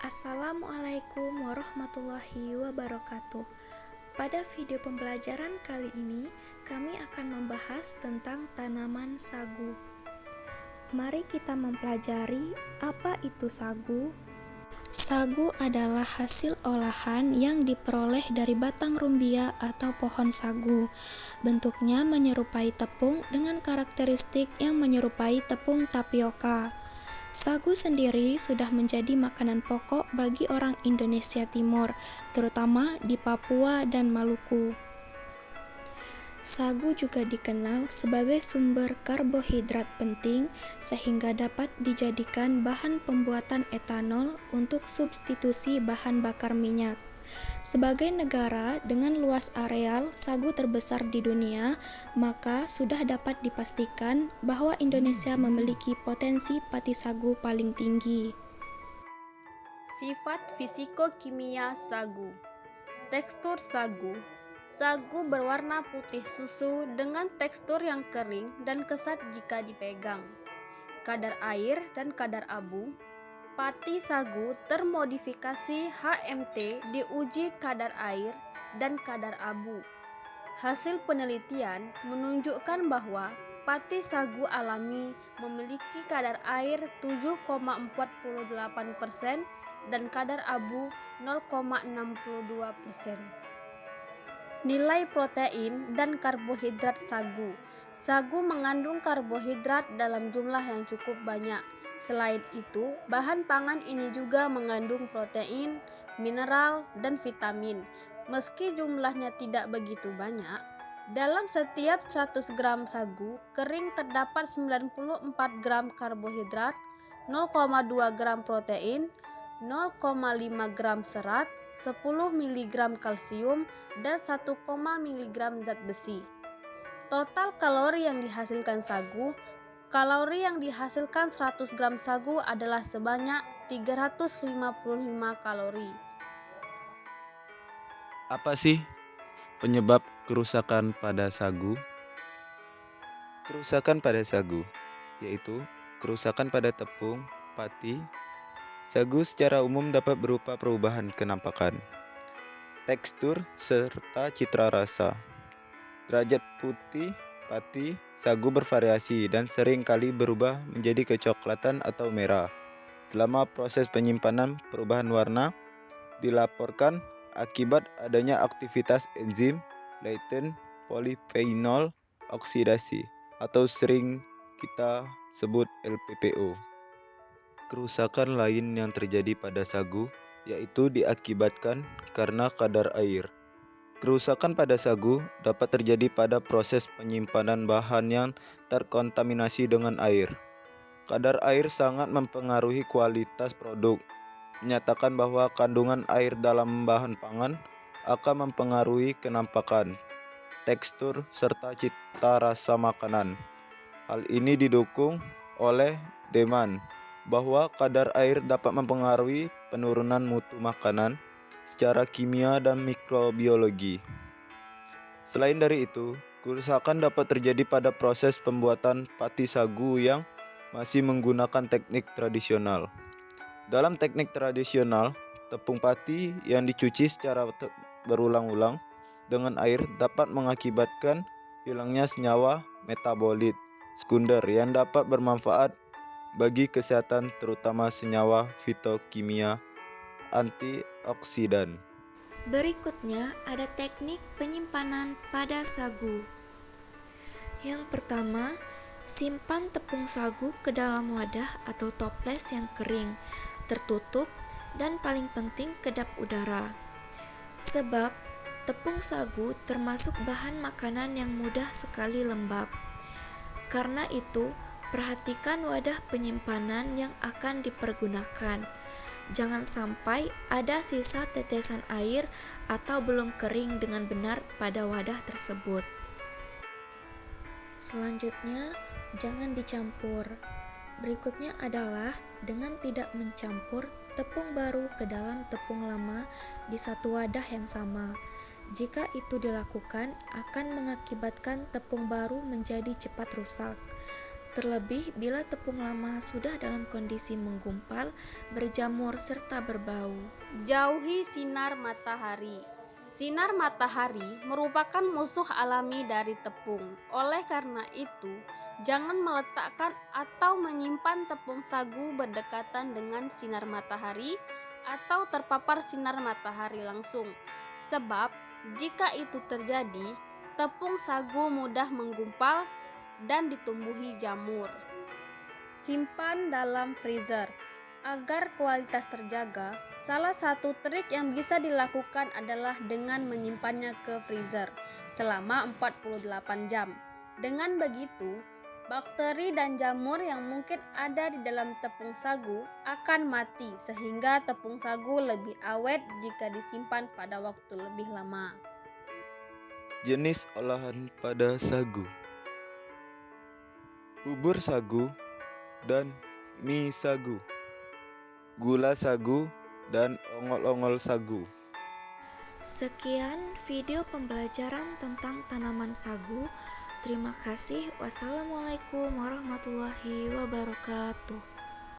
Assalamualaikum warahmatullahi wabarakatuh. Pada video pembelajaran kali ini, kami akan membahas tentang tanaman sagu. Mari kita mempelajari apa itu sagu. Sagu adalah hasil olahan yang diperoleh dari batang rumbia atau pohon sagu. Bentuknya menyerupai tepung dengan karakteristik yang menyerupai tepung tapioka. Sagu sendiri sudah menjadi makanan pokok bagi orang Indonesia Timur, terutama di Papua dan Maluku. Sagu juga dikenal sebagai sumber karbohidrat penting sehingga dapat dijadikan bahan pembuatan etanol untuk substitusi bahan bakar minyak. Sebagai negara dengan luas areal sagu terbesar di dunia, maka sudah dapat dipastikan bahwa Indonesia memiliki potensi pati sagu paling tinggi. Sifat fisiko-kimia sagu. Tekstur sagu. Sagu berwarna putih susu dengan tekstur yang kering dan kesat jika dipegang. Kadar air dan kadar abu. Pati sagu termodifikasi HMT diuji kadar air dan kadar abu. Hasil penelitian menunjukkan bahwa pati sagu alami memiliki kadar air 7,48% dan kadar abu 0,62%. Nilai protein dan karbohidrat sagu. Sagu mengandung karbohidrat dalam jumlah yang cukup banyak. Selain itu, bahan pangan ini juga mengandung protein, mineral, dan vitamin. Meski jumlahnya tidak begitu banyak, dalam setiap 100 gram sagu kering terdapat 94 gram karbohidrat, 0,2 gram protein, 0,5 gram serat, 10 mg kalsium, dan 1, mg zat besi. Total kalori yang dihasilkan sagu. Kalori yang dihasilkan 100 gram sagu adalah sebanyak 355 kalori. Apa sih penyebab kerusakan pada sagu? Kerusakan pada sagu yaitu kerusakan pada tepung, pati. Sagu secara umum dapat berupa perubahan kenampakan, tekstur, serta citra rasa. Derajat putih pati sagu bervariasi dan sering kali berubah menjadi kecoklatan atau merah. Selama proses penyimpanan, perubahan warna dilaporkan akibat adanya aktivitas enzim latent polyphenol oksidasi atau sering kita sebut LPPO. Kerusakan lain yang terjadi pada sagu yaitu diakibatkan karena kadar air. Kerusakan pada sagu dapat terjadi pada proses penyimpanan bahan yang terkontaminasi dengan air. Kadar air sangat mempengaruhi kualitas produk. Menyatakan bahwa kandungan air dalam bahan pangan akan mempengaruhi kenampakan, tekstur, serta cita rasa makanan. Hal ini didukung oleh Deman bahwa kadar air dapat mempengaruhi penurunan mutu makanan secara kimia dan mikrobiologi. Selain dari itu, kerusakan dapat terjadi pada proses pembuatan pati sagu yang masih menggunakan teknik tradisional. Dalam teknik tradisional, tepung pati yang dicuci secara berulang-ulang dengan air dapat mengakibatkan hilangnya senyawa metabolit sekunder yang dapat bermanfaat bagi kesehatan, terutama senyawa fitokimia antioksidan. Berikutnya ada teknik penyimpanan pada sagu. Yang pertama, simpan tepung sagu ke dalam wadah atau toples yang kering, tertutup, dan paling penting kedap udara. Sebab tepung sagu termasuk bahan makanan yang mudah sekali lembab. Karena itu, perhatikan wadah penyimpanan yang akan dipergunakan. Jangan sampai ada sisa tetesan air atau belum kering dengan benar pada wadah tersebut. Selanjutnya, jangan dicampur. Berikutnya adalah dengan tidak mencampur tepung baru ke dalam tepung lama di satu wadah yang sama. Jika itu dilakukan, akan mengakibatkan tepung baru menjadi cepat rusak. terlebih bila tepung lama sudah dalam kondisi menggumpal, berjamur, serta berbau. Jauhi sinar matahari. Sinar matahari merupakan musuh alami dari tepung. Oleh karena itu, jangan meletakkan atau menyimpan tepung sagu berdekatan dengan sinar matahari atau terpapar sinar matahari langsung. Sebab, jika itu terjadi, tepung sagu mudah menggumpal dan ditumbuhi jamur. Simpan dalam freezer. Agar kualitas terjaga, salah satu trik yang bisa dilakukan adalah dengan menyimpannya ke freezer selama 48 jam. Dengan begitu, bakteri dan jamur yang mungkin ada di dalam tepung sagu akan mati sehingga tepung sagu lebih awet jika disimpan pada waktu lebih lama. Jenis olahan pada sagu: bubur sagu dan mie sagu, gula sagu dan ongol-ongol sagu. Sekian video pembelajaran tentang tanaman sagu. Terima kasih. Wassalamualaikum warahmatullahi wabarakatuh.